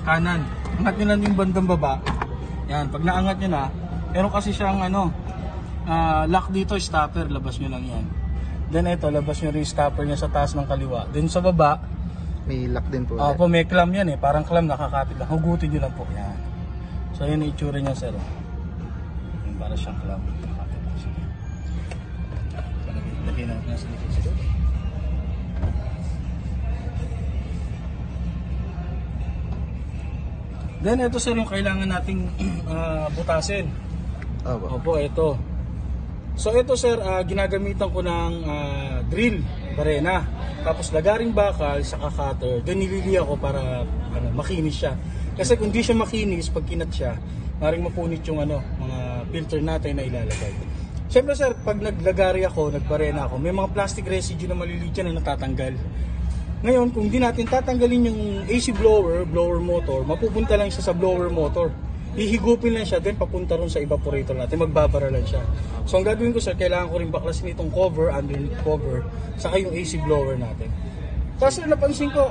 kanan. Angat nyo lang yung bandang baba. Yan, pag naangat nyo na, meron kasi siyang lock dito, stopper, labas nyo lang yan. Then ito, labas nyo rin yung stopper niya sa taas ng kaliwa. Then sa baba, may lock din po. Opo, may clamp yan eh, parang clamp, nakakapit lang. Hugutin nyo lang po, yan. So yun yung itsura niya, sir. Yung para siyang clamp. Nakakapit lang siya. Lagyan natin na sa likod sila. Then ito sir yung kailangan nating butasin. Opo, ito. So ito sir, ginagamitan ko ng drill, barena. Tapos lagaring bakal sa cutter. Then nililiya ko para makinis siya. Kasi kung di siya makinis, pag kinat siya, maring mapunit yung mga filter natin na ilalagay. Siyempre sir, pag naglagari ako, nagbarena ako, may mga plastic residue na maliliit yan na natatanggal. Ngayon, kung di natin tatanggalin yung AC blower motor, mapupunta lang siya sa blower motor. Hihigupin lang siya, then papunta ron sa evaporator natin, magbabara lang siya. So ang gagawin ko sir, kailangan ko rin baklasin itong cover, underneath cover, saka yung AC blower natin. Tapos napansin ko,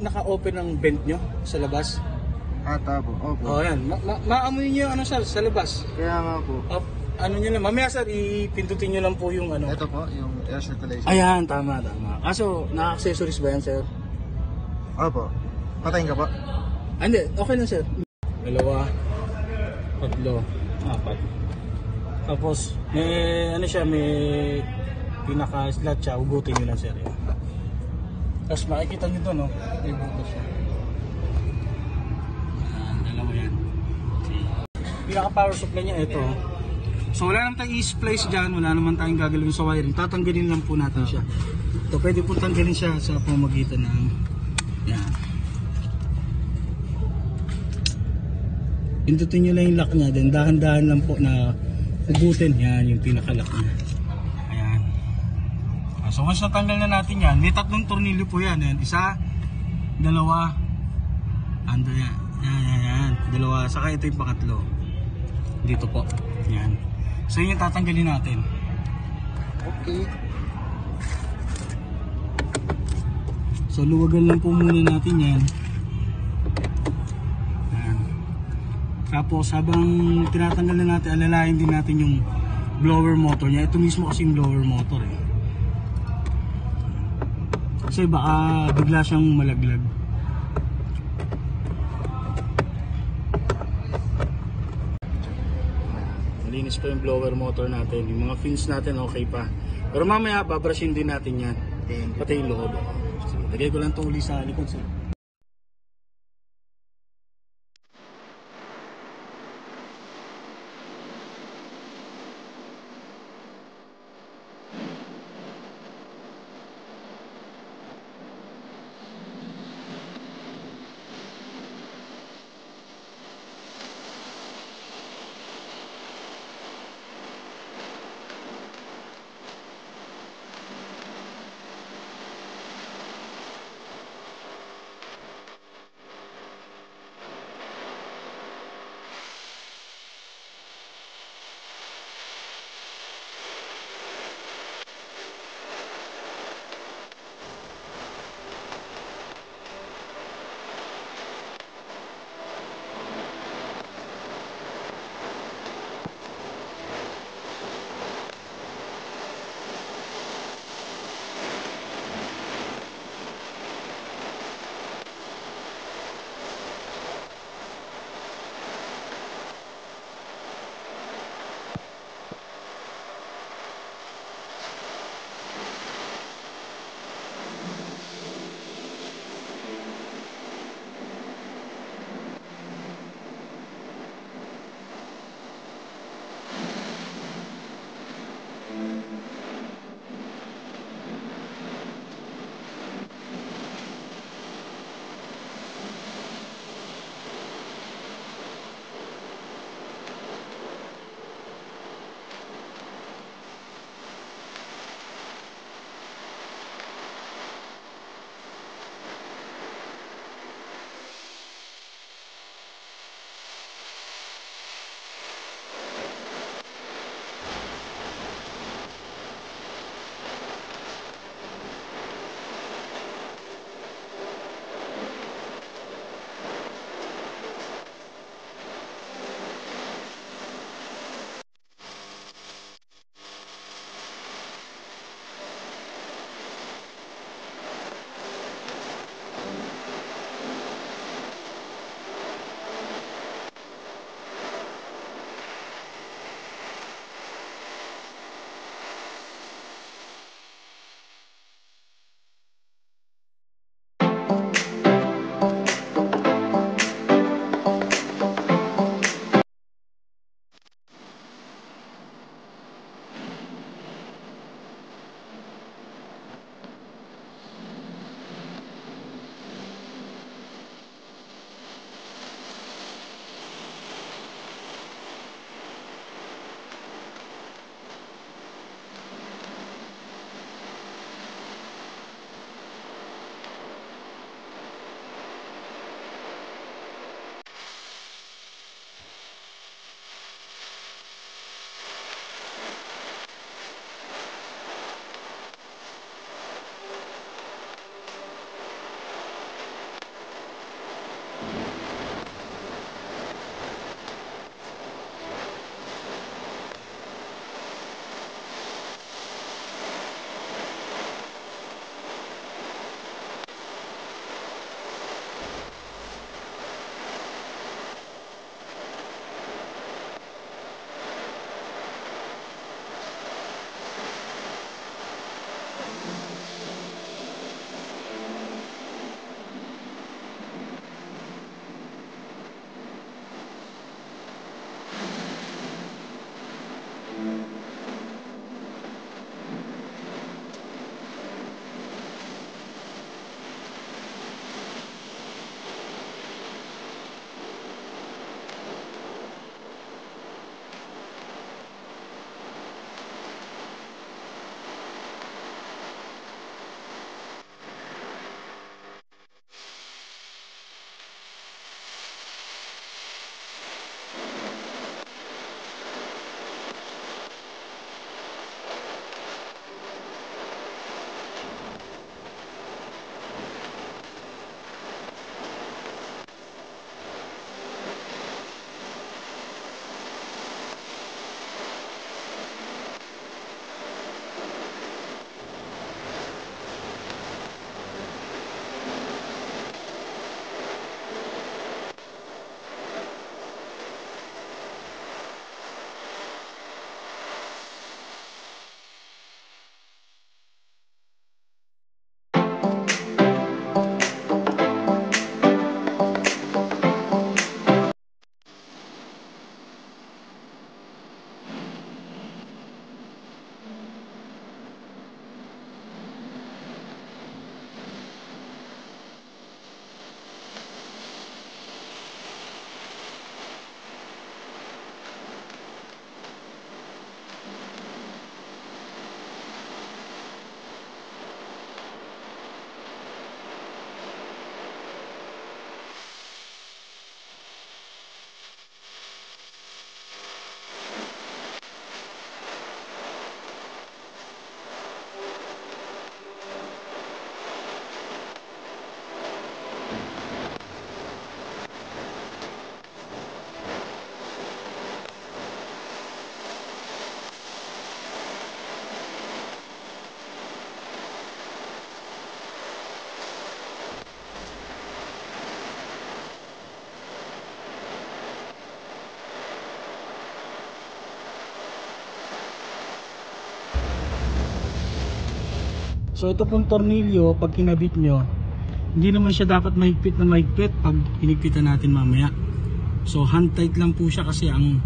naka-open ang vent nyo sa labas. Tabo, opo. O yan, maamoy nyo yung sir, sa labas. Kaya nga po. Ano nyo lang, mamaya sir, ipindutin nyo lang po yung Ito po, yung air circulation. Ayan, tama. Kaso, naka-accessories ba yan sir? Opo. Patayin ka po? Hindi, okay na sir. 2, 3, 4. Tapos, may pinaka-slot siya, ugutin nyo lang sir. Yan. Tapos makikita nyo doon, may buto siya. Dalawa yan. Pinaka-power supply niya, ito. So wala naman tayong i-splice dyan, wala naman tayong gagalawin sa wiring, tatanggalin lang po natin siya. So pwede po tanggalin siya sa pamamagitan ng yan. Pindutin nyo lang yung lock niya, then dahan-dahan lang po na hugutin, yan yung pinaka-lock niya. Ayan. So once natanggal na natin yan, may 3 tornilyo po yan. Ayan. 1, 2, ando yan. Yan. 2, saka ito yung pangatlo. Dito po. Yan. So yun yung tatanggalin natin. Okay. So luwagan lang po muna natin yan. Yan. Tapos habang tinatanggal na natin, alalayan din natin yung blower motor niya. Ito mismo kasi yung blower motor eh. Kasi baka bigla siyang malaglag. Malinis pa yung blower motor natin. Yung mga fins natin okay pa. Pero mamaya babrushin din natin yan. Pati yung loob. Lagay ko lang itong uli sa likod sir. So ito pong tornilyo, pag kinabit nyo, hindi naman siya dapat mahigpit na mahigpit pag hinigpitan natin mamaya. So hand tight lang po siya kasi ang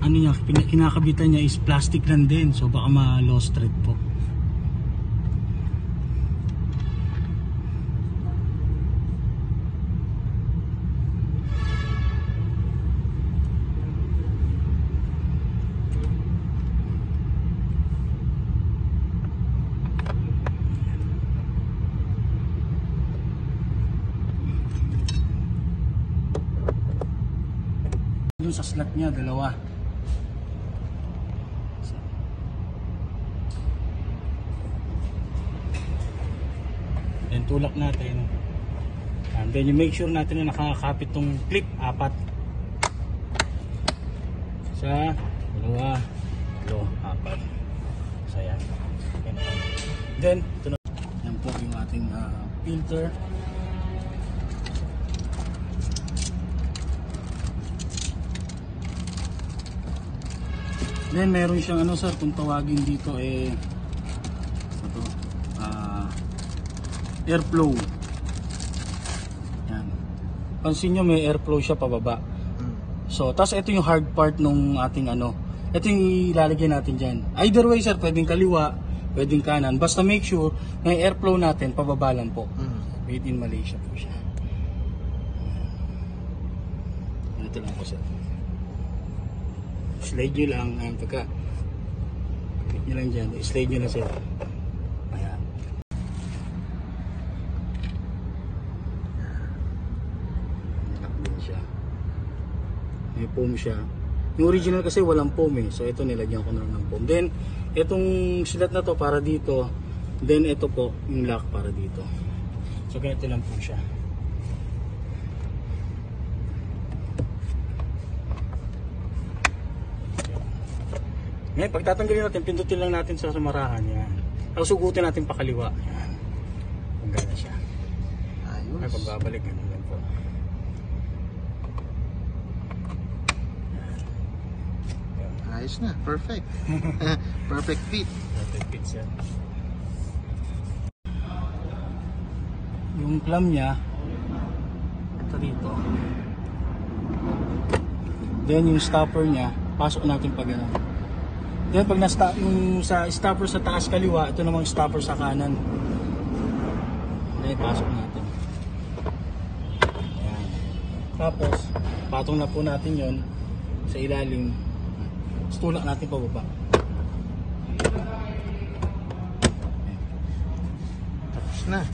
ano niya, kinakabitan niya is plastic lang din. So baka ma-lost thread po. Dun sa slot niya, dalawa. Then tulak natin. And then you make sure natin na nakakapit tong clip, 4. Isa, dalawa, 4. So yan. Then, ito na. Yan po yung ating filter. Then meron siyang ano sir, kung tawagin dito ito, airflow. Yan. Pansin nyo may airflow siya pababa. So, tas ito yung hard part nung ating ano. Ito yung ilalagay natin dyan. Either way sir, pwedeng kaliwa, pwedeng kanan. Basta make sure na yung airflow natin pababa lang po. Made in Malaysia po siya. Ito lang po sir. Slide nyo lang, pagka hit nyo lang dyan, slide nyo lang sir. Ayan. Nakapin siya. May foam siya. Yung original kasi walang foam so ito nilagyan ko na ng foam. Then itong slat na to para dito, then ito po yung lock para dito. So ganito lang po siya. Ngayon, pag tatanggalin natin, pindutin lang natin sa sumarahan. Yan. Tapos sugutin natin pakaliwa. Yan. Tanggal na siya. Ayos. May pagbabalik. Ganun lang po. Ayos na. Perfect. Perfect fit. Perfect fit siya. Yung clamp niya, ito dito. Then yung stopper niya, pasok natin pag gano'n. Then pag yung sa stopper sa taas kaliwa, ito namang stopper sa kanan. Then pasok natin. Ayan. Tapos patong na po natin yon sa ilalim. Tulak natin pababa. Tapos na.